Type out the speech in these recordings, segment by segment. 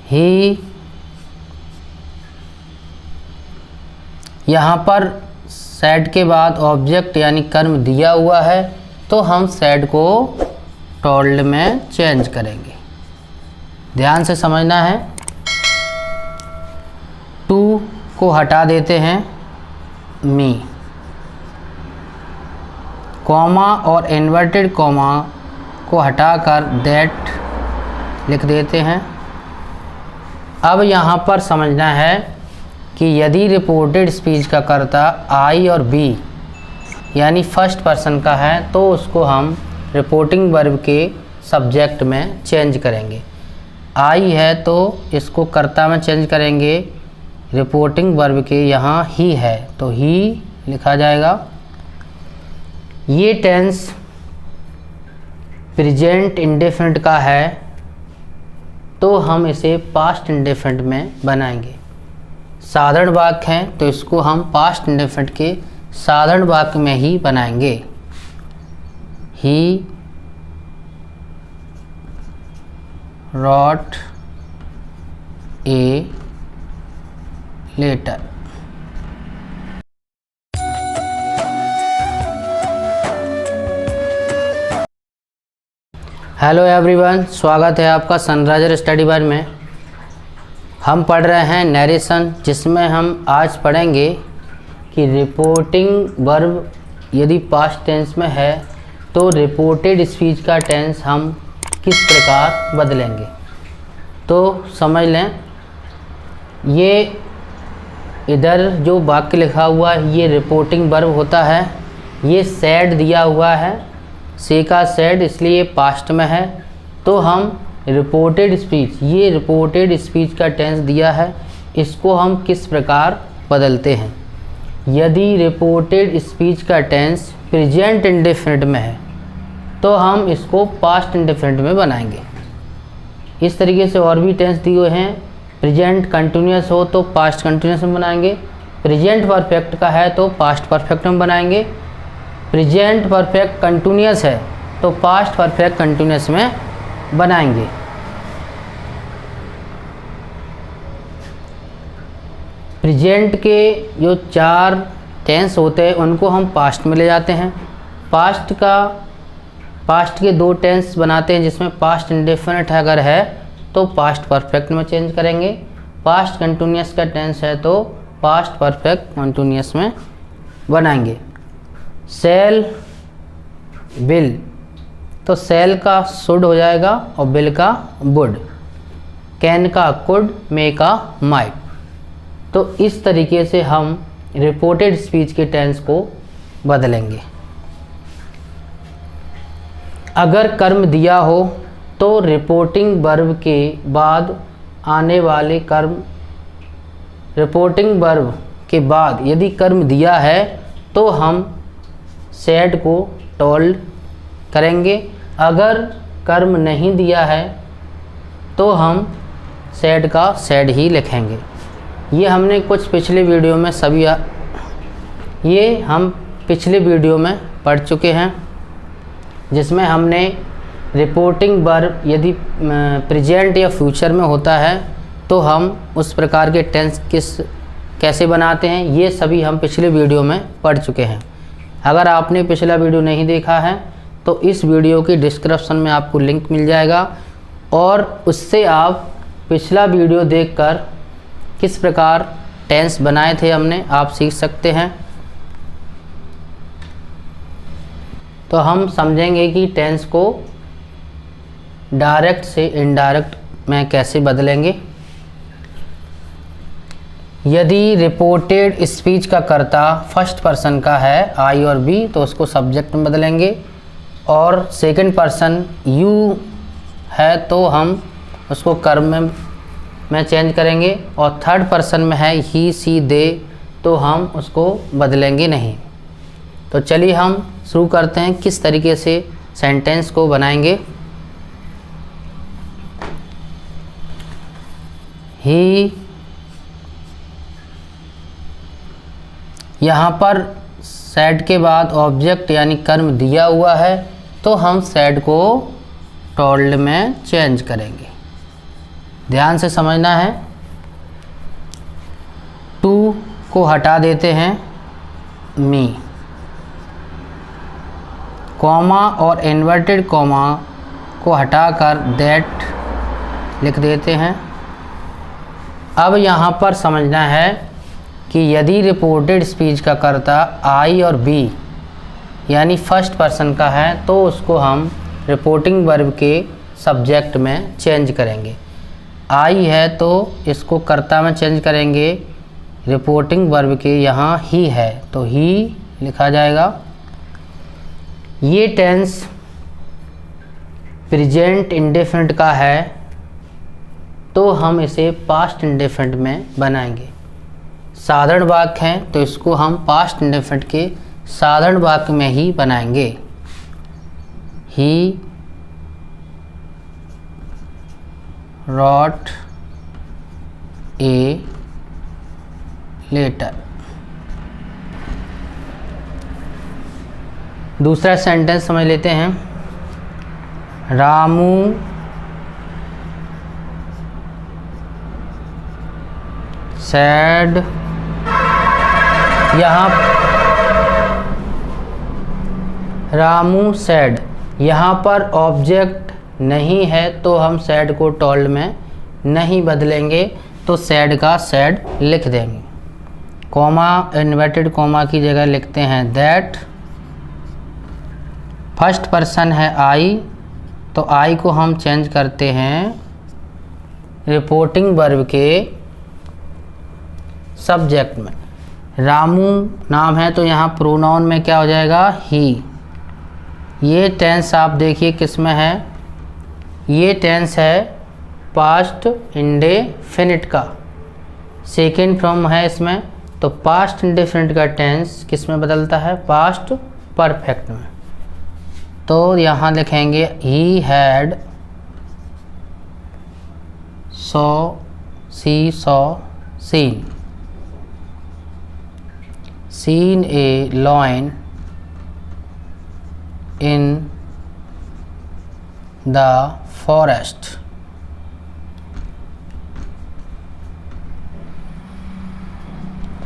ही, यहाँ पर सेड के बाद ऑब्जेक्ट यानी कर्म दिया हुआ है तो हम सेड को टोल्ड में चेंज करेंगे। ध्यान से समझना है। टू को हटा देते हैं मी, कॉमा और इन्वर्टेड कॉमा को हटाकर दैट लिख देते हैं। अब यहाँ पर समझना है कि यदि रिपोर्टेड स्पीच का कर्ता आई और बी यानी फर्स्ट पर्सन का है तो उसको हम रिपोर्टिंग वर्ब के सब्जेक्ट में चेंज करेंगे। आई है तो इसको कर्ता में चेंज करेंगे, रिपोर्टिंग वर्ब के यहाँ ही है तो ही लिखा जाएगा। ये टेंस प्रेजेंट इंडेफिनिट का है तो हम इसे पास्ट इंडेफिनिट में बनाएंगे। साधारण वाक्य हैं तो इसको हम पास्ट इंडेफिनिट के साधारण वाक्य में ही बनाएंगे। ही wrote a letter। Hello everyone, स्वागत है आपका सनराइजर स्टडी वन में। हम पढ़ रहे हैं नरेशन, जिसमें हम आज पढ़ेंगे कि रिपोर्टिंग वर्ब यदि पास्ट टेंस में है तो रिपोर्टेड स्पीच का टेंस हम किस प्रकार बदलेंगे। तो समझ लें, ये इधर जो वाक्य लिखा हुआ है ये रिपोर्टिंग वर्ब होता है। ये सेड दिया हुआ है, से का सेड, इसलिए पास्ट में है तो हम रिपोर्टेड स्पीच, ये रिपोर्टेड स्पीच का टेंस दिया है, इसको हम किस प्रकार बदलते हैं। यदि रिपोर्टेड स्पीच का टेंस प्रेजेंट इंडेफिनिट में है तो हम इसको पास्ट इंडेफिनिट में बनाएंगे। इस तरीके से और भी टेंस दिए हुए हैं। प्रेजेंट कंटिन्यूअस हो तो पास्ट कंटिन्यूअस में बनाएंगे, प्रेजेंट परफेक्ट का है तो पास्ट परफेक्ट में बनाएंगे, प्रेजेंट परफेक्ट कंटिन्यूअस है तो पास्ट परफेक्ट कंटिन्यूअस में बनाएंगे। प्रेजेंट के जो 4 टेंस होते हैं उनको हम पास्ट में ले जाते हैं। पास्ट के 2 टेंस बनाते हैं, जिसमें पास्ट इंडेफिनिट अगर है तो पास्ट परफेक्ट में चेंज करेंगे, पास्ट कंटिन्यूअस का टेंस है तो पास्ट परफेक्ट कंटिन्यूअस में बनाएंगे। सेल बिल, तो सेल का शुड हो जाएगा और बिल का वुड, कैन का कुड, मे का माइट। तो इस तरीके से हम रिपोर्टेड स्पीच के टेंस को बदलेंगे। अगर कर्म दिया हो तो रिपोर्टिंग वर्ब के बाद आने वाले कर्म, रिपोर्टिंग वर्ब के बाद यदि कर्म दिया है तो हम सेड को टोल्ड करेंगे। अगर कर्म नहीं दिया है तो हम सेड का सेड ही लिखेंगे। ये हमने कुछ पिछले वीडियो में ये हम पिछले वीडियो में पढ़ चुके हैं, जिसमें हमने रिपोर्टिंग वर्ब यदि प्रेजेंट या फ्यूचर में होता है तो हम उस प्रकार के टेंस कैसे बनाते हैं, ये सभी हम पिछले वीडियो में पढ़ चुके हैं। अगर आपने पिछला वीडियो नहीं देखा है तो इस वीडियो की डिस्क्रिप्शन में आपको लिंक मिल जाएगा और उससे आप पिछला वीडियो देखकर किस प्रकार टेंस बनाए थे हमने, आप सीख सकते हैं। तो हम समझेंगे कि टेंस को डायरेक्ट से इनडायरेक्ट में कैसे बदलेंगे। यदि रिपोर्टेड स्पीच का कर्ता फर्स्ट पर्सन का है आई और बी तो उसको सब्जेक्ट में बदलेंगे, और सेकंड पर्सन यू है तो हम उसको कर्म में चेंज करेंगे, और थर्ड पर्सन में है ही सी दे तो हम उसको बदलेंगे नहीं। तो चलिए हम शुरू करते हैं किस तरीके से सेंटेंस को बनाएंगे। ही, यहाँ पर सेड के बाद ऑब्जेक्ट यानी कर्म दिया हुआ है तो हम सेड को टोल्ड में चेंज करेंगे। ध्यान से समझना है। टू को हटा देते हैं मी, कॉमा और इन्वर्टेड कॉमा को हटाकर दैट लिख देते हैं। अब यहाँ पर समझना है कि यदि रिपोर्टेड स्पीच का कर्ता आई और बी यानी फर्स्ट पर्सन का है तो उसको हम रिपोर्टिंग वर्ब के सब्जेक्ट में चेंज करेंगे। आई है तो इसको कर्ता में चेंज करेंगे, रिपोर्टिंग वर्ब के यहाँ ही है तो ही लिखा जाएगा। ये टेंस प्रेजेंट इंडेफिनिट का है तो हम इसे पास्ट इंडेफिनिट में बनाएंगे। साधारण वाक्य हैं तो इसको हम पास्ट इंडेफिनिट के साधारण वाक्य में ही बनाएंगे। ही wrote a letter। दूसरा सेंटेंस समझ लेते हैं। रामू सैड, यहाँ रामू सैड, यहाँ पर ऑब्जेक्ट नहीं है तो हम सैड को टोल्ड में नहीं बदलेंगे तो सैड का सैड लिख देंगे। कॉमा इन्वर्टेड कॉमा की जगह लिखते हैं दैट। फर्स्ट पर्सन है आई तो आई को हम चेंज करते हैं रिपोर्टिंग वर्ब के सब्जेक्ट में। रामू नाम है तो यहाँ प्रोनाउन में क्या हो जाएगा ही। ये टेंस आप देखिए किस में है, ये टेंस है पास्ट इंडेफिनिट का, सेकेंड फॉर्म है इसमें। तो पास्ट इंडेफिनिट का टेंस किस में बदलता है, पास्ट परफेक्ट में। तो यहाँ लिखेंगे he had saw, see saw, seen, seen a lion in the forest।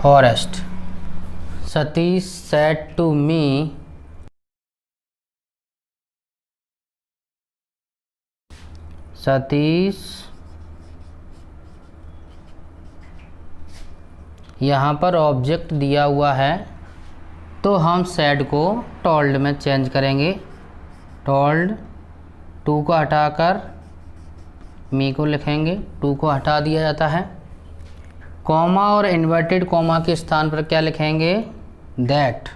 forest। Satish said to me Satish, यहाँ पर ऑब्जेक्ट दिया हुआ है तो हम सैड को टोल्ड में चेंज करेंगे। टोल्ड, टू को हटाकर मी को लिखेंगे, टू को हटा दिया जाता है। कॉमा और इन्वर्टेड कॉमा के स्थान पर क्या लिखेंगे, दैट।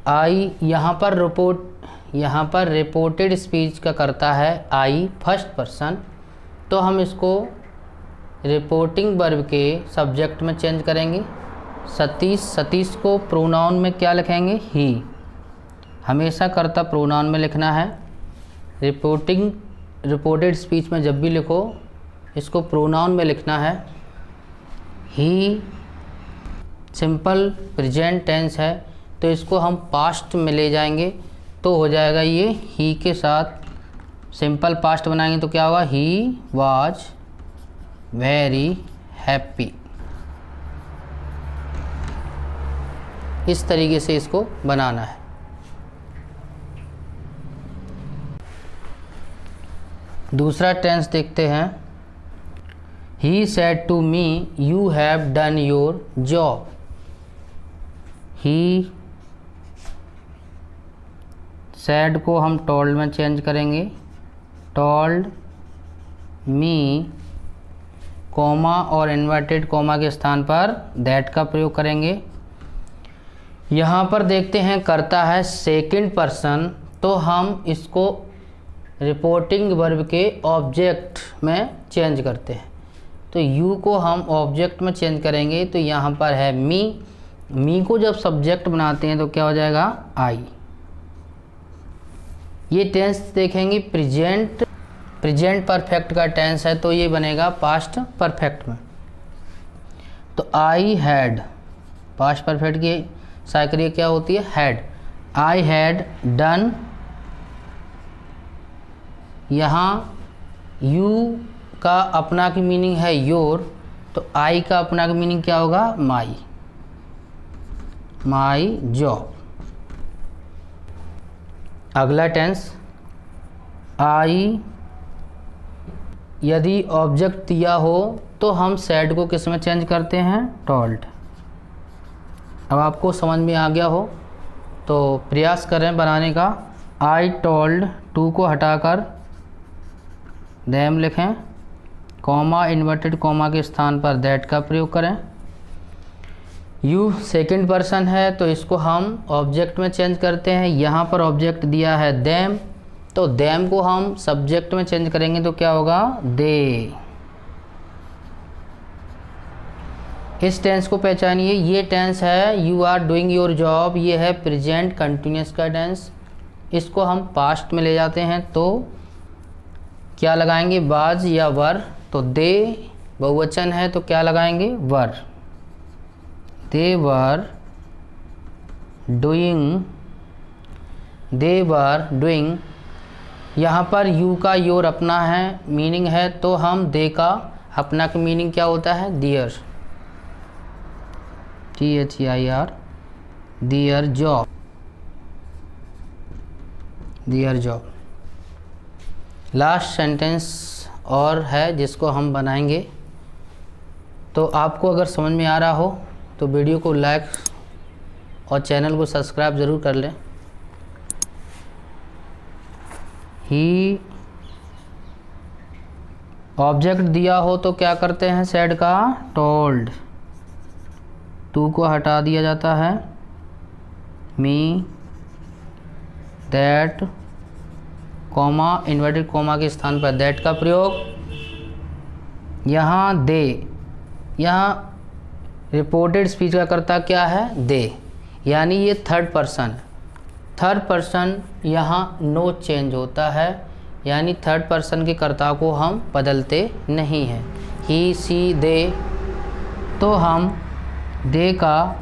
आई यहाँ पर रिपोर्टेड स्पीच का करता है आई फर्स्ट पर्सन तो हम इसको रिपोर्टिंग वर्ब के सब्जेक्ट में चेंज करेंगे। सतीश, सतीश को प्रोनाउन में क्या लिखेंगे, ही। हमेशा कर्ता प्रोनाउन में लिखना है। रिपोर्टेड स्पीच में जब भी लिखो इसको प्रोनाउन में लिखना है। ही सिंपल प्रेजेंट टेंस है तो इसको हम पास्ट में ले जाएंगे तो हो जाएगा ये ही के साथ सिंपल पास्ट बनाएंगे तो क्या होगा, ही वाज वेरी हैप्पी। इस तरीके से इसको बनाना है। दूसरा टेंस देखते हैं। He said to me you have done your job. He said को हम टोल्ड में चेंज करेंगे। टोल्ड मी, कॉमा और इन्वर्टेड कॉमा के स्थान पर दैट का प्रयोग करेंगे। यहाँ पर देखते हैं करता है सेकंड पर्सन तो हम इसको रिपोर्टिंग वर्ब के ऑब्जेक्ट में चेंज करते हैं। तो यू को हम ऑब्जेक्ट में चेंज करेंगे तो यहाँ पर है मी। मी को जब सब्जेक्ट बनाते हैं तो क्या हो जाएगा, आई। ये टेंस देखेंगे प्रेजेंट परफेक्ट का टेंस है तो ये बनेगा पास्ट परफेक्ट में। तो आई हैड, पास्ट परफेक्ट की साइक्रिया क्या होती है, हैड। आई हैड डन यहाँ यू का अपना की मीनिंग है योर, तो आई का अपना का मीनिंग क्या होगा, माई, माई जॉब। अगला टेंस आई, यदि ऑब्जेक्ट दिया हो तो हम सेड को किस में चेंज करते हैं, टोल्ड। अब आपको समझ में आ गया हो तो प्रयास करें बनाने का। आई टोल्ड, टू को हटाकर देम लिखें, कॉमा इन्वर्टेड कॉमा के स्थान पर दैट का प्रयोग करें। यू सेकंड पर्सन है तो इसको हम ऑब्जेक्ट में चेंज करते हैं। यहाँ पर ऑब्जेक्ट दिया है देम, तो देम को हम सब्जेक्ट में चेंज करेंगे तो क्या होगा, दे। इस टेंस को पहचानिए, ये टेंस है you are doing your job, ये है प्रेजेंट कंटिन्यूस का टेंस। इसको हम पास्ट में ले जाते हैं तो क्या लगाएंगे, वाज या वर, तो दे बहुवचन है तो क्या लगाएंगे, वर। दे were doing, they were doing. यहाँ पर यू का योर अपना है मीनिंग है तो हम दे का अपना का मीनिंग क्या होता है, their, THEIR, their job, their job. Last sentence और है जिसको हम बनाएंगे। तो आपको अगर समझ में आ रहा हो तो वीडियो को लाइक और चैनल को सब्सक्राइब ज़रूर कर लें। ही ऑब्जेक्ट दिया हो तो क्या करते हैं, सेड का टोल्ड, टू को हटा दिया जाता है, मी, दैट, कॉमा इन्वर्टेड कॉमा के स्थान पर दैट का प्रयोग। यहाँ दे, यहाँ रिपोर्टेड स्पीच का कर्ता क्या है, दे, यानी ये थर्ड पर्सन। थर्ड पर्सन यहाँ नो चेंज होता है, यानी थर्ड पर्सन के कर्ता को हम बदलते नहीं हैं। ही, सी, दे, तो हम दे का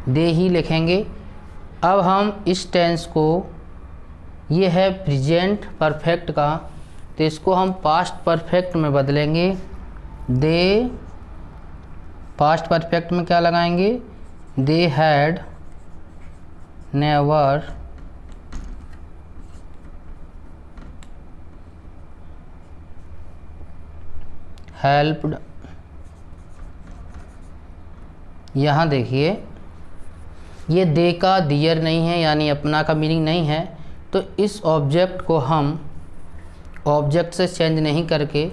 दे ही लिखेंगे। अब हम इस टेंस को, ये है प्रेजेंट परफेक्ट का, तो इसको हम पास्ट परफेक्ट में बदलेंगे। दे पास्ट परफेक्ट में क्या लगाएंगे, दे हैड नेवर हेल्प्ड। यहाँ देखिए ये दे का दियर नहीं है, यानी अपना का मीनिंग नहीं है, तो इस ऑब्जेक्ट को हम ऑब्जेक्ट से चेंज नहीं करके,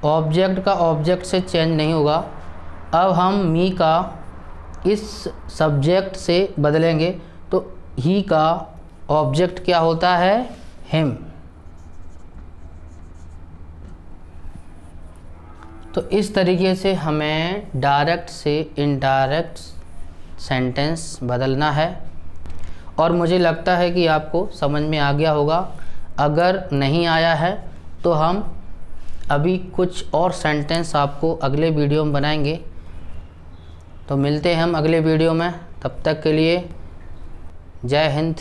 ऑब्जेक्ट का ऑब्जेक्ट से चेंज नहीं होगा। अब हम मी का इस सब्जेक्ट से बदलेंगे तो ही का ऑब्जेक्ट क्या होता है, हिम। तो इस तरीके से हमें डायरेक्ट से इनडायरेक्ट सेंटेंस बदलना है और मुझे लगता है कि आपको समझ में आ गया होगा। अगर नहीं आया है तो हम अभी कुछ और सेंटेंस आपको अगले वीडियो में बनाएंगे। तो मिलते हैं हम अगले वीडियो में, तब तक के लिए जय हिंद।